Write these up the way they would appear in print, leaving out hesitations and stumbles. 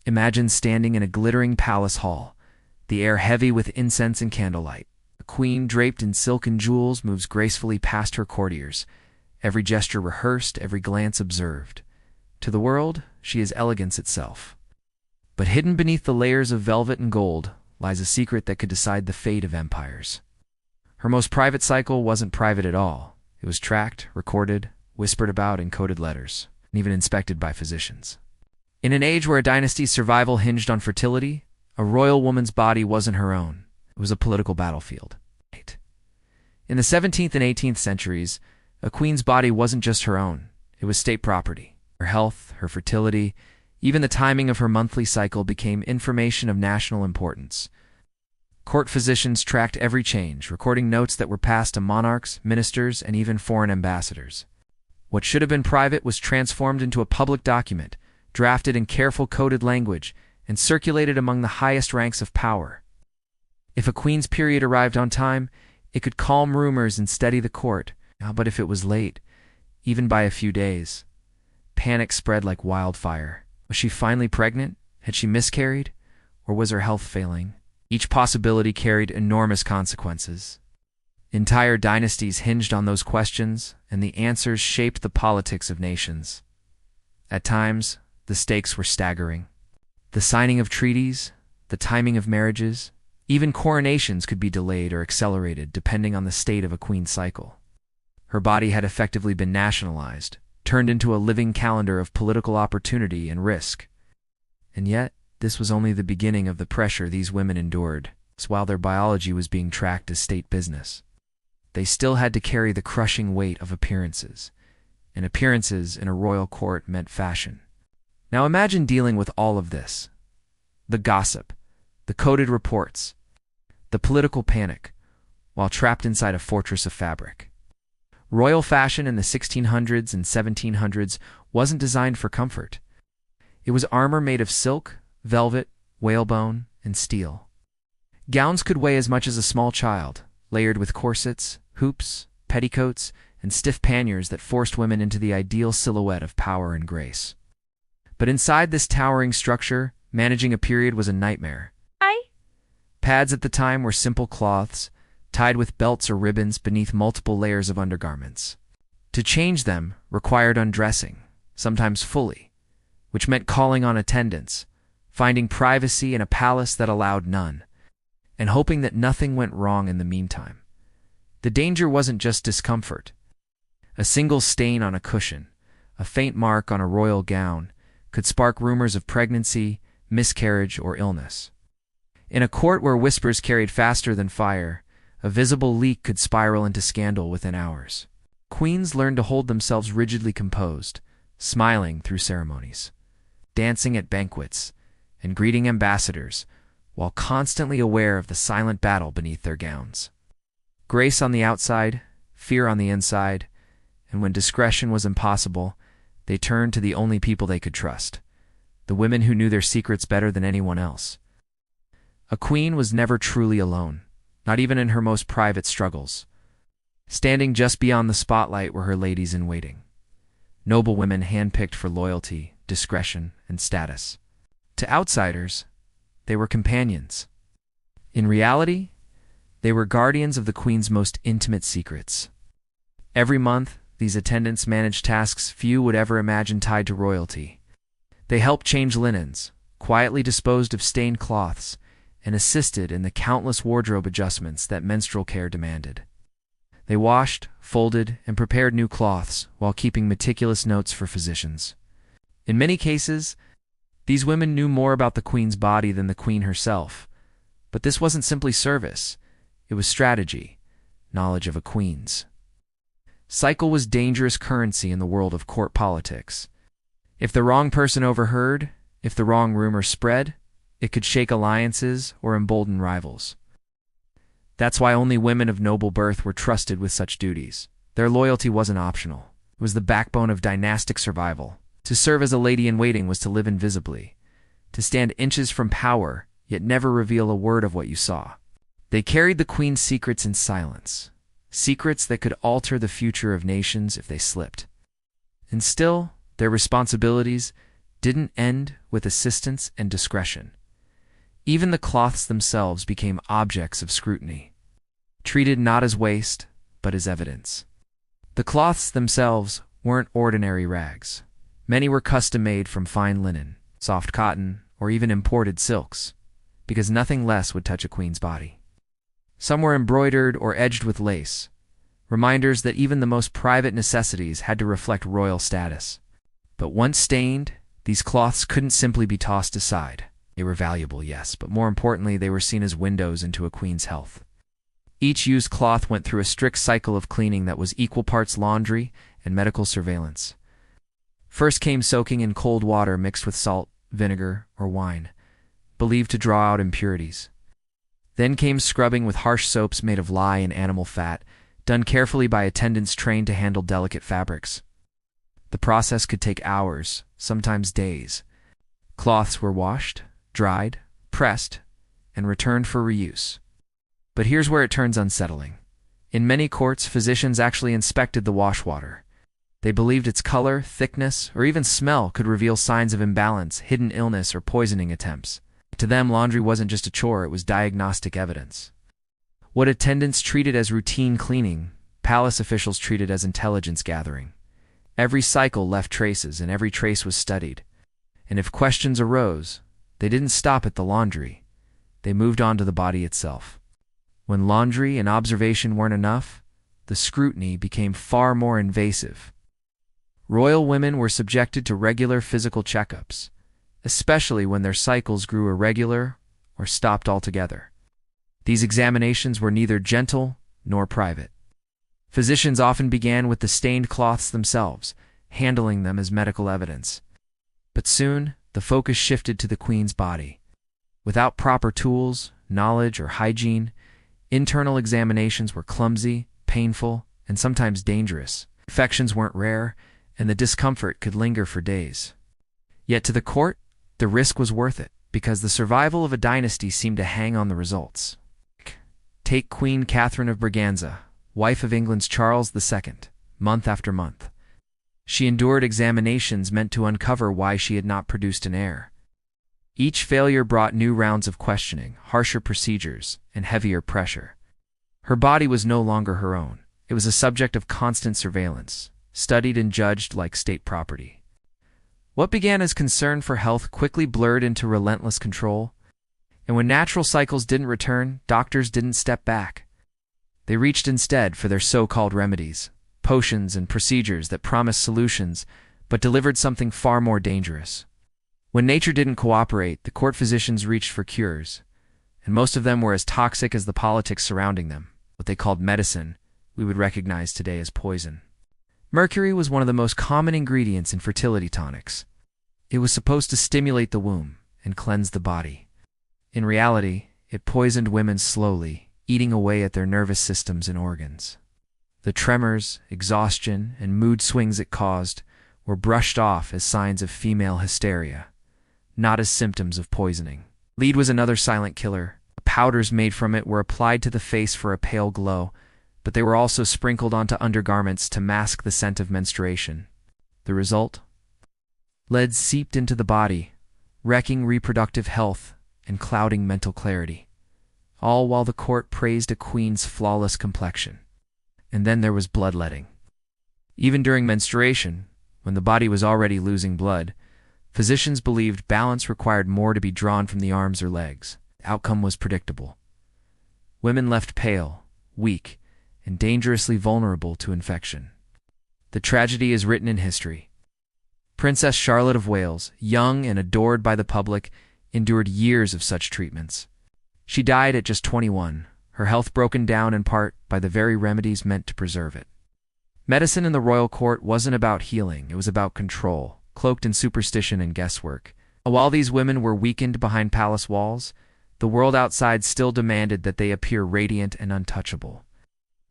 Imagine standing in a glittering palace hall, the air heavy with incense and candlelight. A queen draped in silk and jewels moves gracefully past her courtiers, every gesture rehearsed, every glance observed. To the world, she is elegance itself. But hidden beneath the layers of velvet and gold lies a secret that could decide the fate of empires. Her most private cycle wasn't private at all. It was tracked, recorded, whispered about in coded letters, and even inspected by physicians. In an age where a dynasty's survival hinged on fertility, a royal woman's body wasn't her own. It was a political battlefield. In the 17th and 18th centuries, a queen's body wasn't just her own. It was state property. Her health, her fertility, even the timing of her monthly cycle became information of national importance. Court physicians tracked every change, recording notes that were passed to monarchs, ministers, and even foreign ambassadors. What should have been private was transformed into a public document, drafted in careful coded language, and circulated among the highest ranks of power. If a queen's period arrived on time, it could calm rumors and steady the court. But if it was late, even by a few days, panic spread like wildfire. Was she finally pregnant? Had she miscarried? Or was her health failing? Each possibility carried enormous consequences. Entire dynasties hinged on those questions, and the answers shaped the politics of nations. At times, the stakes were staggering. The signing of treaties, the timing of marriages, even coronations could be delayed or accelerated depending on the state of a queen's cycle. Her body had effectively been nationalized, turned into a living calendar of political opportunity and risk. And yet, this was only the beginning of the pressure these women endured, while their biology was being tracked as state business. They still had to carry the crushing weight of appearances, and appearances in a royal court meant fashion. Now imagine dealing with all of this. The gossip, the coded reports, the political panic, while trapped inside a fortress of fabric. Royal fashion in the 1600s and 1700s wasn't designed for comfort. It was armor made of silk, velvet, whalebone, and steel. Gowns could weigh as much as a small child, layered with corsets, hoops, petticoats, and stiff panniers that forced women into the ideal silhouette of power and grace. But inside this towering structure, managing a period was a nightmare. Pads at the time were simple cloths, tied with belts or ribbons beneath multiple layers of undergarments. To change them required undressing, sometimes fully, which meant calling on attendants, finding privacy in a palace that allowed none, and hoping that nothing went wrong in the meantime. The danger wasn't just discomfort. A single stain on a cushion, a faint mark on a royal gown, could spark rumors of pregnancy, miscarriage, or illness. In a court where whispers carried faster than fire, a visible leak could spiral into scandal within hours. Queens learned to hold themselves rigidly composed, smiling through ceremonies, dancing at banquets, and greeting ambassadors, while constantly aware of the silent battle beneath their gowns. Grace on the outside, fear on the inside, and when discretion was impossible, they turned to the only people they could trust, the women who knew their secrets better than anyone else. A queen was never truly alone, not even in her most private struggles. Standing just beyond the spotlight were her ladies-in-waiting, noble women handpicked for loyalty, discretion, and status. To outsiders, they were companions. In reality, they were guardians of the queen's most intimate secrets. Every month, these attendants managed tasks few would ever imagine tied to royalty. They helped change linens, quietly disposed of stained cloths, and assisted in the countless wardrobe adjustments that menstrual care demanded. They washed, folded, and prepared new cloths while keeping meticulous notes for physicians. In many cases, these women knew more about the queen's body than the queen herself. But this wasn't simply service. It was strategy, knowledge of a queen's. Cycle was dangerous currency in the world of court politics. If the wrong person overheard, if the wrong rumor spread, it could shake alliances or embolden rivals. That's why only women of noble birth were trusted with such duties. Their loyalty wasn't optional. It was the backbone of dynastic survival. To serve as a lady-in-waiting was to live invisibly, to stand inches from power, yet never reveal a word of what you saw. They carried the queen's secrets in silence, secrets that could alter the future of nations if they slipped. And still, their responsibilities, didn't end with assistance and discretion. Even the cloths themselves became objects of scrutiny, treated not as waste, but as evidence. The cloths themselves weren't ordinary rags. Many were custom-made from fine linen, soft cotton, or even imported silks, because nothing less would touch a queen's body. Some were embroidered or edged with lace, reminders that even the most private necessities had to reflect royal status. But once stained, these cloths couldn't simply be tossed aside. They were valuable, yes, but more importantly, they were seen as windows into a queen's health. Each used cloth went through a strict cycle of cleaning that was equal parts laundry and medical surveillance. First came soaking in cold water mixed with salt, vinegar, or wine, believed to draw out impurities. Then came scrubbing with harsh soaps made of lye and animal fat, done carefully by attendants trained to handle delicate fabrics. The process could take hours, sometimes days. Cloths were washed, dried, pressed, and returned for reuse. But here's where it turns unsettling. In many courts, physicians actually inspected the wash water. They believed its color, thickness, or even smell could reveal signs of imbalance, hidden illness, or poisoning attempts. To them, laundry wasn't just a chore, it was diagnostic evidence. What attendants treated as routine cleaning, palace officials treated as intelligence gathering. Every cycle left traces, and every trace was studied. And if questions arose, they didn't stop at the laundry. They moved on to the body itself. When laundry and observation weren't enough, the scrutiny became far more invasive. Royal women were subjected to regular physical checkups, especially when their cycles grew irregular or stopped altogether. These examinations were neither gentle nor private. Physicians often began with the stained cloths themselves, handling them as medical evidence. But soon, the focus shifted to the queen's body. Without proper tools, knowledge, or hygiene, internal examinations were clumsy, painful, and sometimes dangerous. Infections weren't rare, and the discomfort could linger for days. Yet to the court, the risk was worth it, because the survival of a dynasty seemed to hang on the results. Take Queen Catherine of Braganza, wife of England's Charles II, month after month. She endured examinations meant to uncover why she had not produced an heir. Each failure brought new rounds of questioning, harsher procedures, and heavier pressure. Her body was no longer her own. It was a subject of constant surveillance, studied and judged like state property. What began as concern for health quickly blurred into relentless control. And when natural cycles didn't return, doctors didn't step back. They reached instead for their so-called remedies, potions and procedures that promised solutions but delivered something far more dangerous. When nature didn't cooperate, the court physicians reached for cures, and most of them were as toxic as the politics surrounding them. What they called medicine, we would recognize today as poison. Mercury was one of the most common ingredients in fertility tonics. It was supposed to stimulate the womb and cleanse the body. In reality, it poisoned women slowly, eating away at their nervous systems and organs. The tremors, exhaustion, and mood swings it caused were brushed off as signs of female hysteria, not as symptoms of poisoning. Lead was another silent killer. Powders made from it were applied to the face for a pale glow, but they were also sprinkled onto undergarments to mask the scent of menstruation. The result? Lead seeped into the body, wrecking reproductive health and clouding mental clarity, all while the court praised a queen's flawless complexion. And then there was bloodletting. Even during menstruation, when the body was already losing blood, physicians believed balance required more to be drawn from the arms or legs. The outcome was predictable. Women left pale, weak, and dangerously vulnerable to infection. The tragedy is written in history. Princess Charlotte of Wales, young and adored by the public, endured years of such treatments. She died at just 21, her health broken down in part by the very remedies meant to preserve it. Medicine in the royal court wasn't about healing, it was about control, cloaked in superstition and guesswork. While these women were weakened behind palace walls, the world outside still demanded that they appear radiant and untouchable.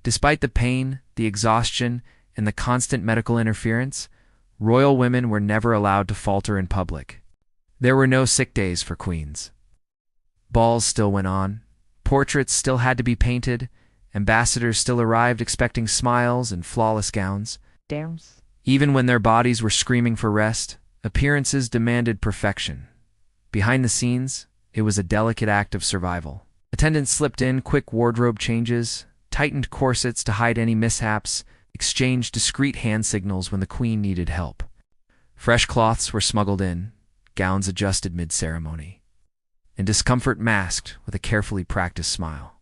Despite the pain, the exhaustion, and the constant medical interference, royal women were never allowed to falter in public. There were no sick days for queens. Balls still went on, portraits still had to be painted, ambassadors still arrived expecting smiles and flawless gowns. Even when their bodies were screaming for rest, Appearances demanded perfection. Behind the scenes, it was a delicate act of survival. Attendants slipped in quick wardrobe changes, tightened corsets to hide any mishaps, exchanged discreet hand signals when the queen needed help. Fresh cloths were smuggled in, gowns adjusted mid-ceremony, and discomfort masked with a carefully practiced smile.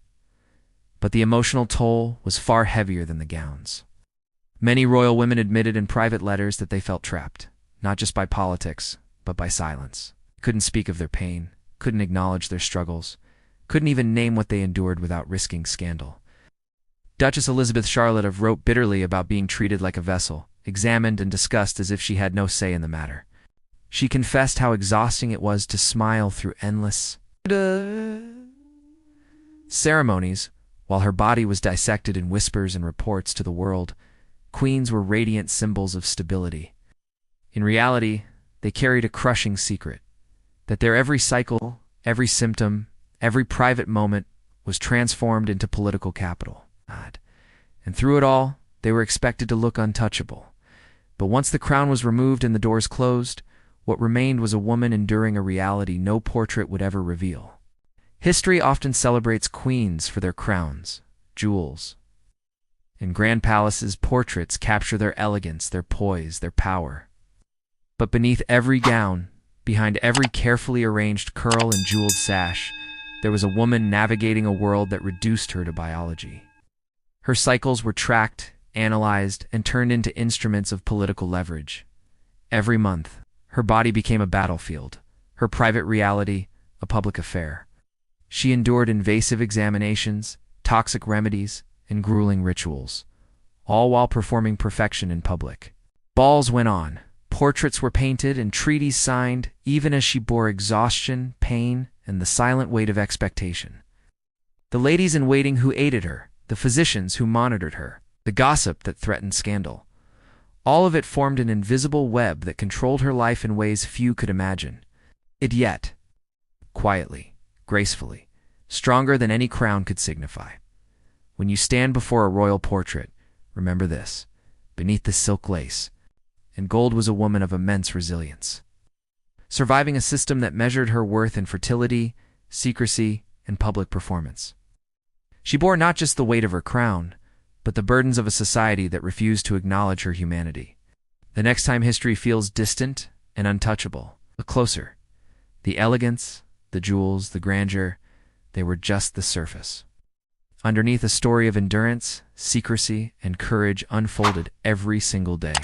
But the emotional toll was far heavier than the gowns. Many royal women admitted in private letters that they felt trapped, not just by politics, but by silence. Couldn't speak of their pain, couldn't acknowledge their struggles, couldn't even name what they endured without risking scandal. Duchess Elizabeth Charlotte wrote bitterly about being treated like a vessel, examined and discussed as if she had no say in the matter. She confessed how exhausting it was to smile through endless ceremonies, while her body was dissected in whispers and reports to the world. Queens were radiant symbols of stability. In reality, they carried a crushing secret, that their every cycle, every symptom, every private moment was transformed into political capital. And through it all, they were expected to look untouchable. But once the crown was removed and the doors closed, what remained was a woman enduring a reality no portrait would ever reveal. History often celebrates queens for their crowns, jewels. In grand palaces, portraits capture their elegance, their poise, their power. But beneath every gown, behind every carefully arranged curl and jeweled sash, there was a woman navigating a world that reduced her to biology. Her cycles were tracked, analyzed, and turned into instruments of political leverage. Every month, her body became a battlefield, her private reality a public affair. She endured invasive examinations, toxic remedies, and grueling rituals, all while performing perfection in public. Balls went on, portraits were painted, and treaties signed, even as she bore exhaustion, pain, and the silent weight of expectation. The ladies-in-waiting who aided her, the physicians who monitored her, the gossip that threatened scandal, all of it formed an invisible web that controlled her life in ways few could imagine. It yet, quietly, gracefully, stronger than any crown could signify. When you stand before a royal portrait, remember this: beneath the silk lace and gold was a woman of immense resilience, surviving a system that measured her worth in fertility, secrecy, and public performance. She bore not just the weight of her crown, but the burdens of a society that refused to acknowledge her humanity. The next time history feels distant and untouchable, look closer. The elegance, the jewels, the grandeur, they were just the surface. Underneath, a story of endurance, secrecy, and courage unfolded every single day.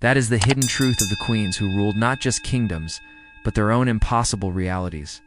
That is the hidden truth of the queens who ruled not just kingdoms, but their own impossible realities.